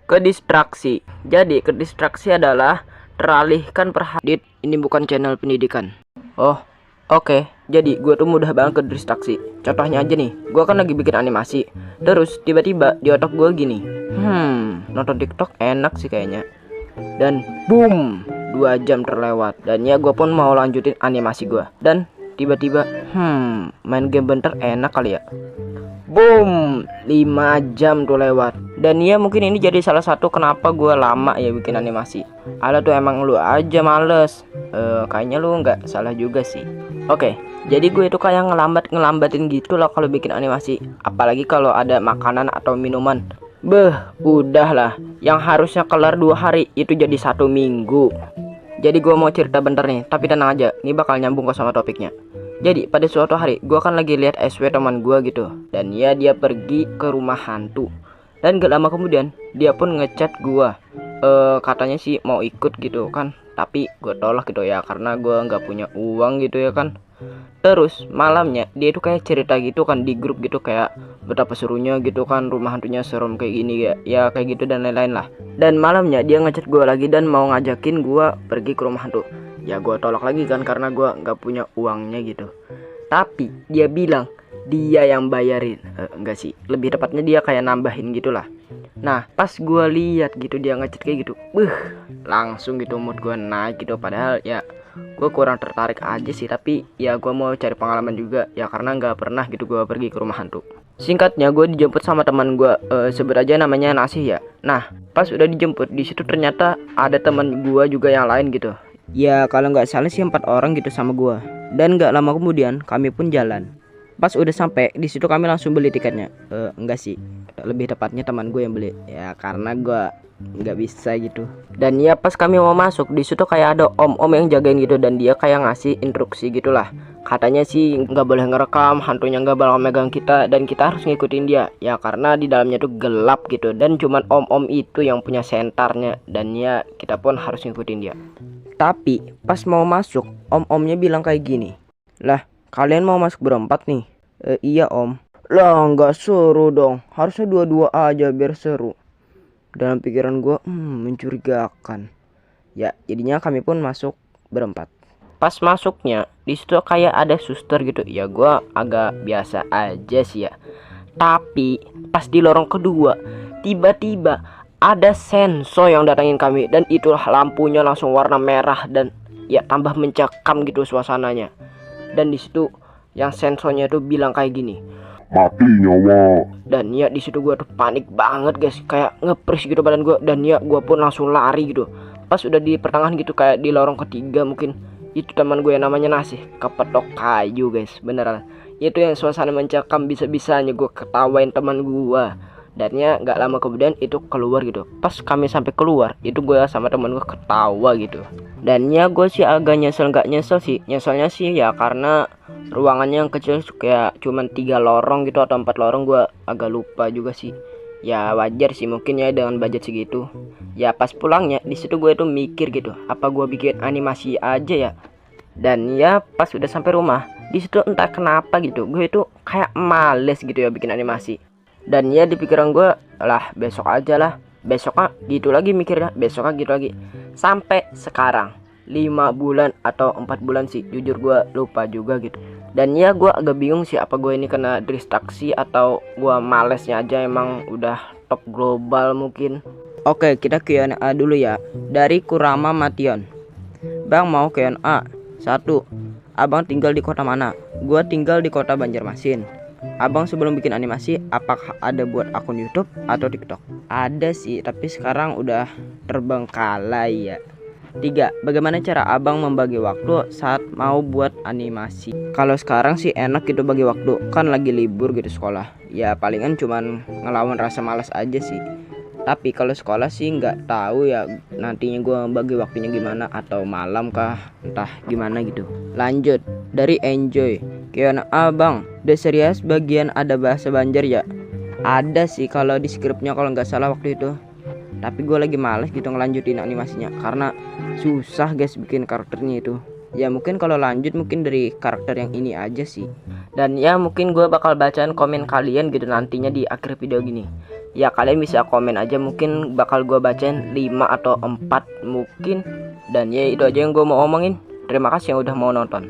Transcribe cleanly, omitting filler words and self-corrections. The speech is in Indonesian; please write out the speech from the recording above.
Kedistraksi. Jadi kedistraksi adalah teralihkan perhatian. Ini bukan channel pendidikan. Oh, oke. Jadi gue tuh mudah banget kedistraksi. Contohnya aja nih, gue kan lagi bikin animasi. Terus tiba-tiba di otak gue gini, nonton TikTok enak sih kayaknya. Dan boom, 2 jam terlewat. Dan ya gue pun mau lanjutin animasi gue. Dan tiba-tiba, main game bentar enak kali ya. Boom, 5 jam tuh lewat. Dan ya mungkin ini jadi salah satu kenapa gue lama ya bikin animasi. Ala tuh emang lu aja males. Kayaknya lu nggak salah juga sih. Oke, jadi gue itu kayak ngelambatin gitu lah kalau bikin animasi. Apalagi kalau ada makanan atau minuman. Udahlah. Yang harusnya kelar 2 hari itu jadi 1 minggu. Jadi gue mau cerita bentar nih, tapi tenang aja, ini bakal nyambung ke sama topiknya. Jadi pada suatu hari gue kan lagi lihat SW teman gue gitu. Dan ya dia pergi ke rumah hantu. Dan gak lama kemudian dia pun ngechat gue. Katanya sih mau ikut gitu kan. Tapi gue tolak gitu ya, karena gue nggak punya uang gitu ya kan. Terus malamnya dia itu kayak cerita gitu kan di grup gitu, kayak betapa serunya gitu kan, rumah hantunya serem kayak gini ya. Ya kayak gitu dan lain-lain lah. Dan malamnya dia ngechat gue lagi dan mau ngajakin gue pergi ke rumah hantu. Ya gue tolak lagi kan, karena gue nggak punya uangnya gitu. Tapi dia bilang dia yang bayarin. Enggak sih, lebih tepatnya dia kayak nambahin gitulah. Nah pas gue lihat gitu dia ngechat kayak gitu, langsung gitu mood gue naik gitu. Padahal ya gue kurang tertarik aja sih, tapi ya gue mau cari pengalaman juga ya, karena nggak pernah gitu gue pergi ke rumah hantu. Singkatnya gue dijemput sama teman gue, sebut aja namanya Nasih ya. Nah pas udah dijemput di situ ternyata ada teman gue juga yang lain gitu. Ya kalau nggak salah sih 4 orang gitu sama gue. Dan nggak lama kemudian kami pun jalan. Pas udah sampai di situ kami langsung beli tiketnya. Enggak sih, lebih tepatnya teman gue yang beli. Ya karena gue nggak bisa gitu. Dan ya pas kami mau masuk di situ kayak ada om-om yang jagain gitu, dan dia kayak ngasih instruksi gitulah. Katanya sih nggak boleh ngerekam, hantunya nggak bakal megang kita, dan kita harus ngikutin dia. Ya karena di dalamnya tuh gelap gitu, dan cuman om-om itu yang punya sentarnya. Dan ya kita pun harus ngikutin dia. Tapi pas mau masuk, om-omnya bilang kayak gini, "Lah, kalian mau masuk berempat nih?" Iya om." "Lah nggak seru dong, harusnya dua-dua aja biar seru." Dalam pikiran gue, mencurigakan. Ya jadinya kami pun masuk berempat. Pas masuknya di situ kayak ada suster gitu. Ya gue agak biasa aja sih ya. Tapi pas di lorong kedua tiba-tiba ada sensor yang datangin kami, dan itulah lampunya langsung warna merah dan ya tambah mencekam gitu suasananya. Dan di situ yang sensornya tuh bilang kayak gini, "Mati nyawa." Dan ya di situ gue tuh panik banget guys, kayak ngepres gitu badan gue. Dan ya gue pun langsung lari gitu. Pas udah di pertengahan gitu, kayak di lorong ketiga mungkin, itu teman gue yang namanya Nasih kepetok kayu guys, beneran. Itu yang suasana mencekam, bisa-bisanya gue ketawain teman gue. Dan ya nggak lama kemudian itu keluar gitu. Pas kami sampai keluar itu gue sama teman gue ketawa gitu. Dan ya gue sih agak nyesel, nggak nyesel sih. Nyeselnya sih ya karena ruangannya yang kecil, kayak cuman 3 lorong gitu atau 4 lorong, gue agak lupa juga sih. Ya wajar sih mungkin ya dengan budget segitu. Ya pas pulangnya di situ gue tuh mikir gitu, apa gue bikin animasi aja ya. Dan ya pas udah sampai rumah di situ entah kenapa gitu gue itu kayak males gitu ya bikin animasi. Dan ya di pikiran gue, lah besok aja lah, besoknya gitu lagi mikirnya, besoknya gitu lagi. Sampai sekarang 5 bulan atau 4 bulan sih, jujur gue lupa juga gitu. Dan ya gue agak bingung sih, apa gue ini kena distraksi atau gue malesnya aja emang udah top global mungkin. Oke, kita Q&A dulu ya. Dari Kurama Mation. "Bang mau Q&A. 1. Abang tinggal di kota mana?" "Gua tinggal di kota Banjarmasin." "Abang sebelum bikin animasi apakah ada buat akun YouTube atau TikTok?" "Ada sih, tapi sekarang udah terbengkalai ya." 3. Bagaimana cara abang membagi waktu saat mau buat animasi?" Kalau sekarang sih enak gitu bagi waktu, kan lagi libur gitu sekolah. Ya palingan cuman ngelawan rasa malas aja sih. Tapi kalau sekolah sih nggak tahu ya nantinya gue bagi waktunya gimana, atau malam kah, entah gimana gitu. Lanjut dari Enjoy. "Kiana bang, udah serius bagian ada bahasa Banjar ya?" Ada sih kalau di skripnya kalau nggak salah waktu itu. Tapi gue lagi males gitu ngelanjutin animasinya karena susah guys bikin karakternya itu. Ya mungkin kalau lanjut mungkin dari karakter yang ini aja sih. Dan ya mungkin gue bakal bacain komen kalian gitu nantinya di akhir video gini. Ya kalian bisa komen aja, mungkin bakal gue bacain 5 atau 4 mungkin. Dan ya itu aja yang gue mau omongin. Terima kasih yang udah mau nonton.